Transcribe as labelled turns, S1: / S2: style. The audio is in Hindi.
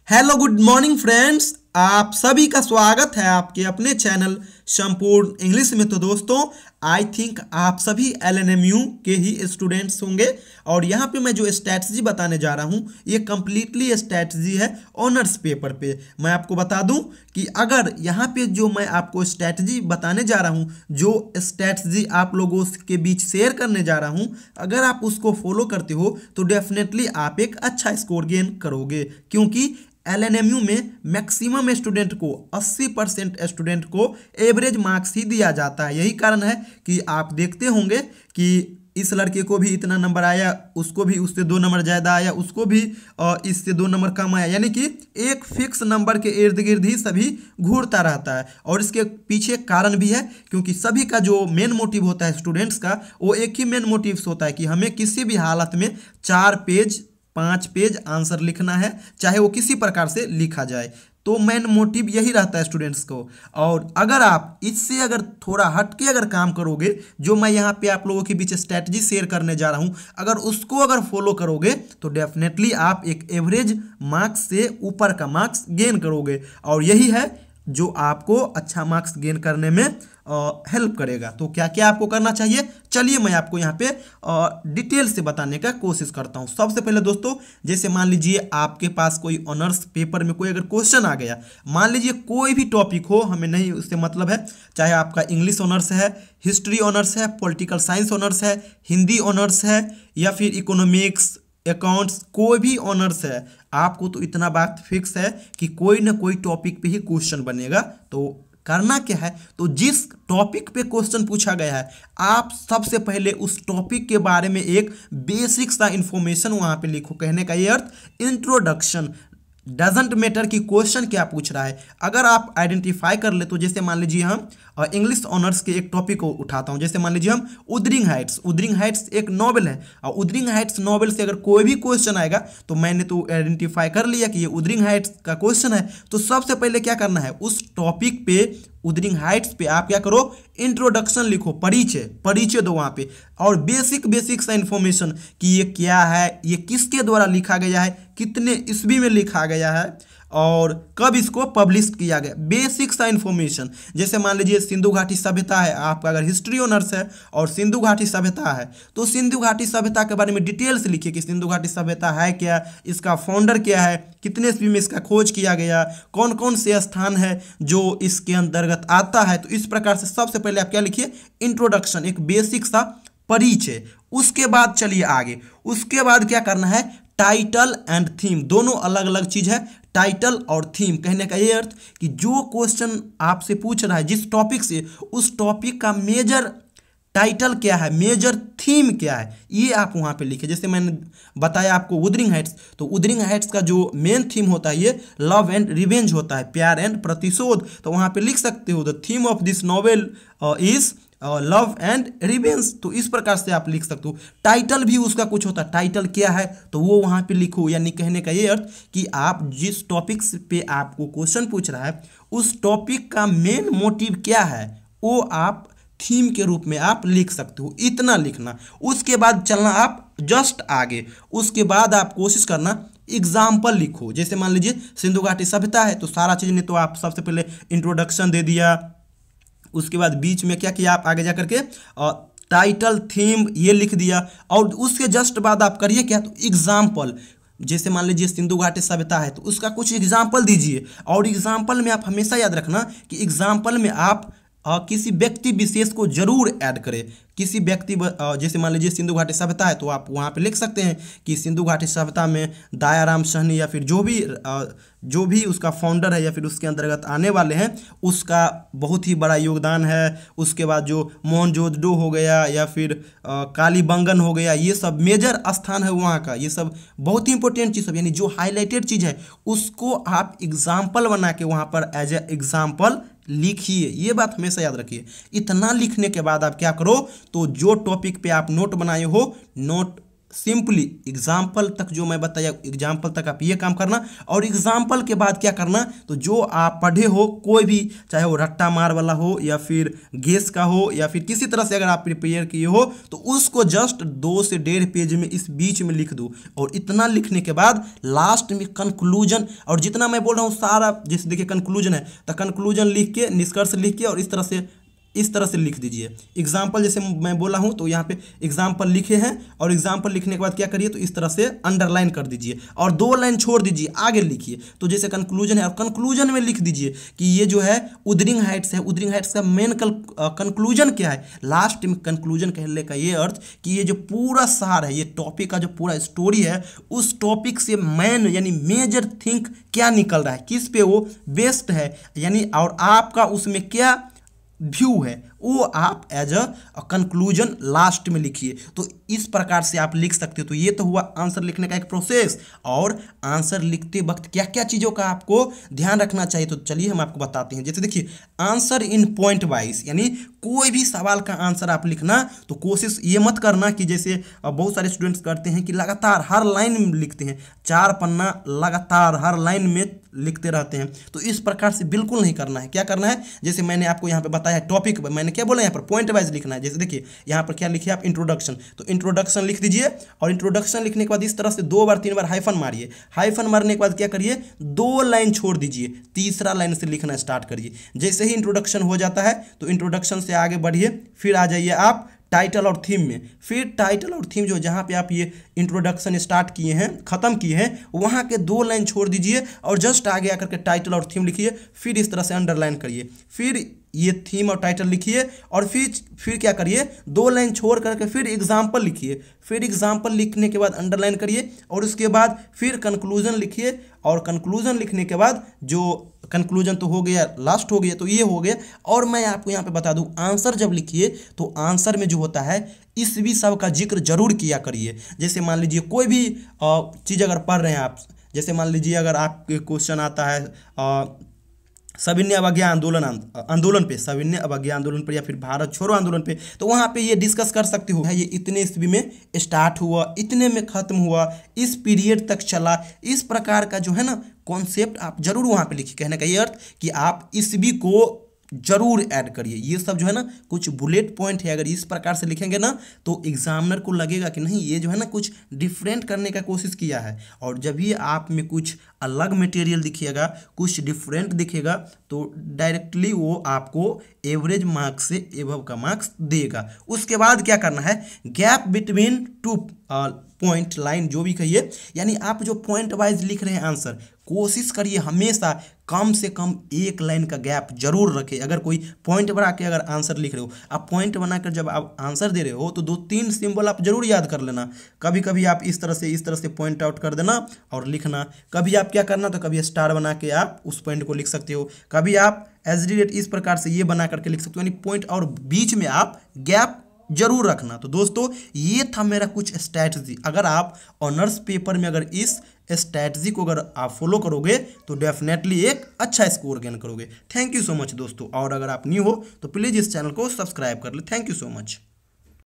S1: हेलो गुड मॉर्निंग फ्रेंड्स, आप सभी का स्वागत है आपके अपने चैनल संपूर्ण इंग्लिश में। तो दोस्तों, आई थिंक आप सभी एलएनएमयू के ही स्टूडेंट्स होंगे और यहाँ पे मैं जो स्ट्रैटेजी बताने जा रहा हूँ ये कम्प्लीटली स्ट्रैटेजी है ऑनर्स पेपर पे। मैं आपको बता दूँ कि अगर यहाँ पे जो मैं आपको स्ट्रैटेजी बताने जा रहा हूँ, जो स्ट्रैटेजी आप लोगों के बीच शेयर करने जा रहा हूँ, अगर आप उसको फॉलो करते हो तो डेफिनेटली आप एक अच्छा स्कोर गेन करोगे, क्योंकि एलएनएमयू में मैक्सिमम स्टूडेंट को 80% स्टूडेंट को एवरेज मार्क्स ही दिया जाता है। यही कारण है कि आप देखते होंगे कि इस लड़के को भी इतना नंबर आया, उसको भी उससे 2 नंबर ज़्यादा आया, उसको भी इससे 2 नंबर कम आया, यानी कि एक फिक्स नंबर के इर्द गिर्द ही सभी घूरता रहता है। और इसके पीछे कारण भी है, क्योंकि सभी का जो मेन मोटिव होता है स्टूडेंट्स का, वो एक ही मेन मोटिव होता है कि हमें किसी भी हालत में 4 पेज 5 पेज आंसर लिखना है, चाहे वो किसी प्रकार से लिखा जाए। तो मेन मोटिव यही रहता है स्टूडेंट्स को। और अगर आप इससे थोड़ा हटके काम करोगे, जो मैं यहाँ पे आप लोगों के बीच स्ट्रैटेजी शेयर करने जा रहा हूँ, अगर फॉलो करोगे तो डेफिनेटली आप एक एवरेज मार्क्स से ऊपर का मार्क्स गेन करोगे। और यही है जो आपको अच्छा मार्क्स गेन करने में हेल्प करेगा। तो क्या क्या आपको करना चाहिए, चलिए मैं आपको यहाँ पे डिटेल से बताने का कोशिश करता हूँ। सबसे पहले दोस्तों, जैसे मान लीजिए आपके पास कोई ऑनर्स पेपर में कोई अगर क्वेश्चन आ गया, मान लीजिए कोई भी टॉपिक हो, हमें नहीं उससे मतलब है, चाहे आपका इंग्लिश ऑनर्स है, हिस्ट्री ऑनर्स है, पॉलिटिकल साइंस ऑनर्स है, हिंदी ऑनर्स है, या फिर इकोनॉमिक्स, अकाउंट्स, कोई भी ऑनर्स है, आपको तो इतना बात फिक्स है कि कोई ना कोई टॉपिक पे ही क्वेश्चन बनेगा। तो करना क्या है, तो जिस टॉपिक पे क्वेश्चन पूछा गया है, आप सबसे पहले उस टॉपिक के बारे में एक बेसिक सा इंफॉर्मेशन वहाँ पे लिखो। कहने का ये अर्थ, इंट्रोडक्शन, डजेंट मैटर कि क्वेश्चन क्या पूछ रहा है। अगर आप आइडेंटिफाई कर ले, तो जैसे मान लीजिए हम इंग्लिश ऑनर्स के एक टॉपिक को उठाता हूं, जैसे मान लीजिए हम उदरिंग हाइट्स एक नॉवेल है, और उदरिंग हाइट्स नॉवेल से अगर कोई भी क्वेश्चन आएगा, तो मैंने तो आइडेंटिफाई कर लिया कि ये उदरिंग हाइट्स का क्वेश्चन है। तो सबसे पहले क्या करना है, उस टॉपिक पे, उदरिंग हाइट्स पे आप क्या करो, इंट्रोडक्शन लिखो, परिचय दो वहाँ पे, और बेसिक सा इंफॉर्मेशन कि ये क्या है, ये किसके द्वारा लिखा गया है, कितने ईस्वी में लिखा गया है, और कब इसको पब्लिश किया गया, बेसिक सा इंफॉर्मेशन। जैसे मान लीजिए सिंधु घाटी सभ्यता है, आपका अगर हिस्ट्री ऑनर्स है और सिंधु घाटी सभ्यता है, तो सिंधु घाटी सभ्यता के बारे में डिटेल से लिखिए कि सिंधु घाटी सभ्यता है क्या, इसका फाउंडर क्या है, कितने ईस्वी में इसका खोज किया गया, कौन कौन से स्थान है जो इसके अंतर्गत आता है। तो इस प्रकार से सबसे पहले आप क्या लिखिए, इंट्रोडक्शन, एक बेसिक सा परिचय। उसके बाद चलिए आगे, उसके बाद क्या करना है, टाइटल एंड थीम, दोनों अलग अलग चीज है। टाइटल और थीम, कहने का ये अर्थ कि जो क्वेश्चन आपसे पूछ रहा है जिस टॉपिक से, उस टॉपिक का मेजर टाइटल क्या है, मेजर थीम क्या है, ये आप वहाँ पे लिखे। जैसे मैंने बताया आपको उदरिंग हाइट्स, तो उदरिंग हाइट्स का जो मेन थीम होता है ये लव एंड रिवेंज होता है, प्यार एंड प्रतिशोध। तो वहाँ पे लिख सकते हो, the theme of this novel is love and revenge. तो इस प्रकार से आप लिख सकते हो। टाइटल भी उसका कुछ होता है, टाइटल क्या है तो वो वहाँ पे लिखो। यानी कहने का ये अर्थ कि आप जिस टॉपिक पे आपको क्वेश्चन पूछ रहा है, उस टॉपिक का मेन मोटिव क्या है, वो आप थीम के रूप में आप लिख सकते हो। इतना लिखना, उसके बाद चलना आप जस्ट आगे। उसके बाद आप कोशिश करना एग्जाम्पल लिखो। जैसे मान लीजिए सिंधु घाटी सभ्यता है, तो सारा चीज़ ने तो आप सबसे पहले इंट्रोडक्शन दे दिया, उसके बाद बीच में क्या किया, आप आगे जा करके टाइटल थीम ये लिख दिया, और उसके जस्ट बाद आप करिए क्या, तो एग्जाम्पल। जैसे मान लीजिए सिंधु घाटी सभ्यता है, तो उसका कुछ एग्जाम्पल दीजिए। और एग्जाम्पल में आप हमेशा याद रखना कि एग्जाम्पल में आप किसी व्यक्ति विशेष को जरूर ऐड करें। किसी व्यक्ति, जैसे मान लीजिए सिंधु घाटी सभ्यता है, तो आप वहाँ पे लिख सकते हैं कि सिंधु घाटी सभ्यता में दयाराम साहनी, या फिर जो भी उसका फाउंडर है या फिर उसके अंतर्गत आने वाले हैं, उसका बहुत ही बड़ा योगदान है। उसके बाद जो मोहनजोदड़ो हो गया, या फिर कालीबंगन हो गया, ये सब मेजर स्थान है वहाँ का, ये सब बहुत ही इंपॉर्टेंट चीज़ सब, यानी जो हाईलाइटेड चीज़ है उसको आप एग्जाम्पल बना के वहाँ पर एज ए एग्जाम्पल लिखिए। ये बात हमेशा याद रखिए। इतना लिखने के बाद आप क्या करो, तो जो टॉपिक पे आप नोट बनाए हो, नोट सिंपली एग्जाम्पल तक जो मैं बताया एग्जाम्पल तक आप ये काम करना, और एग्जाम्पल के बाद क्या करना, तो जो आप पढ़े हो कोई भी, चाहे वो रट्टा मार वाला हो या फिर गेस का हो या फिर किसी तरह से अगर आप प्रिपेयर किए हो, तो उसको जस्ट 2 से 1.5 पेज में इस बीच में लिख दो। और इतना लिखने के बाद लास्ट में कंक्लूजन, और जितना मैं बोल रहा हूँ सारा, जैसे देखिए कंक्लूजन है तो कंक्लूजन लिख के, निष्कर्ष लिख के, और इस तरह से लिख दीजिए। एग्जाम्पल जैसे मैं बोला हूं तो यहाँ पे एग्जाम्पल लिखे हैं, और एग्जाम्पल लिखने के बाद क्या करिए, तो इस तरह से अंडरलाइन कर दीजिए और 2 लाइन छोड़ दीजिए, आगे लिखिए। तो जैसे कंक्लूजन है, और कंक्लूजन में लिख दीजिए कि ये जो है उदरिंग हाइट्स है। उदरिंग हाइट्स का मेन कंक्लूजन क्या है, लास्ट में कंक्लूजन कहने का ये अर्थ कि ये जो पूरा सार है, ये टॉपिक का जो पूरा स्टोरी है, उस टॉपिक से मेन यानी मेजर थिंक क्या निकल रहा है, किस पे वो बेस्ड है, यानी और आपका उसमें क्या व्यू है, वो आप एज अ कंक्लूजन लास्ट में लिखिए। तो इस प्रकार से आप लिख सकते हो। तो ये तो हुआ आंसर लिखने का एक प्रोसेस। और आंसर लिखते वक्त क्या क्या चीज़ों का आपको ध्यान रखना चाहिए, तो चलिए हम आपको बताते हैं। जैसे देखिए, आंसर इन पॉइंट वाइज, यानी कोई भी सवाल का आंसर आप लिखना तो कोशिश ये मत करना कि जैसे बहुत सारे स्टूडेंट्स करते हैं कि लगातार हर लाइन में लिखते हैं, 4 पन्ना लगातार हर लाइन में लिखते रहते हैं। तो इस प्रकार से बिल्कुल नहीं करना है। क्या करना है, जैसे मैंने आपको यहाँ पे बताया है टॉपिक, मैंने क्या बोला यहाँ पर पॉइंट वाइज लिखना है। जैसे देखिए यहाँ पर क्या लिखिए आप, इंट्रोडक्शन, तो इंट्रोडक्शन लिख दीजिए। और इंट्रोडक्शन लिखने के बाद इस तरह से 2 बार 3 बार हाइफन मारिए। हाइफन मारने के बाद क्या करिए, 2 लाइन छोड़ दीजिए, तीसरा लाइन से लिखना स्टार्ट करिए। जैसे ही इंट्रोडक्शन हो जाता है तो इंट्रोडक्शन से आगे बढ़िए, फिर आ जाइए आप टाइटल और थीम में। फिर टाइटल और थीम जो जहाँ पे आप ये इंट्रोडक्शन स्टार्ट किए हैं, ख़त्म किए हैं, वहाँ के 2 लाइन छोड़ दीजिए और जस्ट आगे आकर के टाइटल और थीम लिखिए। फिर इस तरह से अंडरलाइन करिए, फिर ये थीम और टाइटल लिखिए, और फिर क्या करिए, 2 लाइन छोड़ करके फिर एग्जाम्पल लिखिए। फिर एग्जाम्पल लिखने के बाद अंडरलाइन करिए, और उसके बाद फिर कंक्लूजन लिखिए। और कंक्लूजन लिखने के बाद जो कंक्लूजन तो हो गया, लास्ट हो गया, तो ये हो गया। और मैं आपको यहाँ पे बता दूँ, आंसर जब लिखिए तो आंसर में जो होता है इस भी सब का जिक्र जरूर किया करिए। जैसे मान लीजिए कोई भी चीज़ अगर पढ़ रहे हैं आप, जैसे मान लीजिए अगर आपके क्वेश्चन आता है सविनय अवज्ञा आंदोलन पे, सविनय अवज्ञा आंदोलन पर या फिर भारत छोड़ो आंदोलन पे, तो वहाँ पे ये डिस्कस कर सकते हो, ये इतने ईस्वी में स्टार्ट हुआ, इतने में ख़त्म हुआ, इस पीरियड तक चला। इस प्रकार का जो है ना कॉन्सेप्ट आप जरूर वहाँ पे लिखिए। कहने का ये अर्थ कि आप ईस्वी को जरूर ऐड करिए। ये सब जो है ना कुछ बुलेट पॉइंट है, अगर इस प्रकार से लिखेंगे ना तो एग्जामिनर को लगेगा कि नहीं ये जो है ना कुछ डिफरेंट करने का कोशिश किया है। और जब भी आप में कुछ अलग मटेरियल दिखेगा, कुछ डिफरेंट दिखेगा, तो डायरेक्टली वो आपको एवरेज मार्क्स से एबव का मार्क्स देगा। उसके बाद क्या करना है, गैप बिटवीन 2 पॉइंट लाइन जो भी कहिए, यानी आप जो पॉइंट वाइज लिख रहे हैं आंसर, कोशिश करिए हमेशा कम से कम 1 लाइन का गैप जरूर रखें। अगर कोई पॉइंट बना के अगर आंसर लिख रहे हो, आप पॉइंट बनाकर जब आप आंसर दे रहे हो तो 2-3 सिंबल आप जरूर याद कर लेना। कभी कभी आप इस तरह से पॉइंट आउट कर देना और लिखना। कभी आप क्या करना, तो कभी स्टार बना के आप उस पॉइंट को लिख सकते हो, कभी आप एज इस प्रकार से ये बना करके लिख सकते हो, यानी पॉइंट और बीच में आप गैप जरूर रखना। तो दोस्तों ये था मेरा कुछ स्ट्रैटेजी। अगर आप ऑनर्स पेपर में अगर इस स्ट्रैटेजी को अगर आप फॉलो करोगे तो डेफिनेटली एक अच्छा स्कोर गेन करोगे। थैंक यू सो मच दोस्तों। और अगर आप न्यू हो तो प्लीज़ इस चैनल को सब्सक्राइब कर ले। Thank you so much.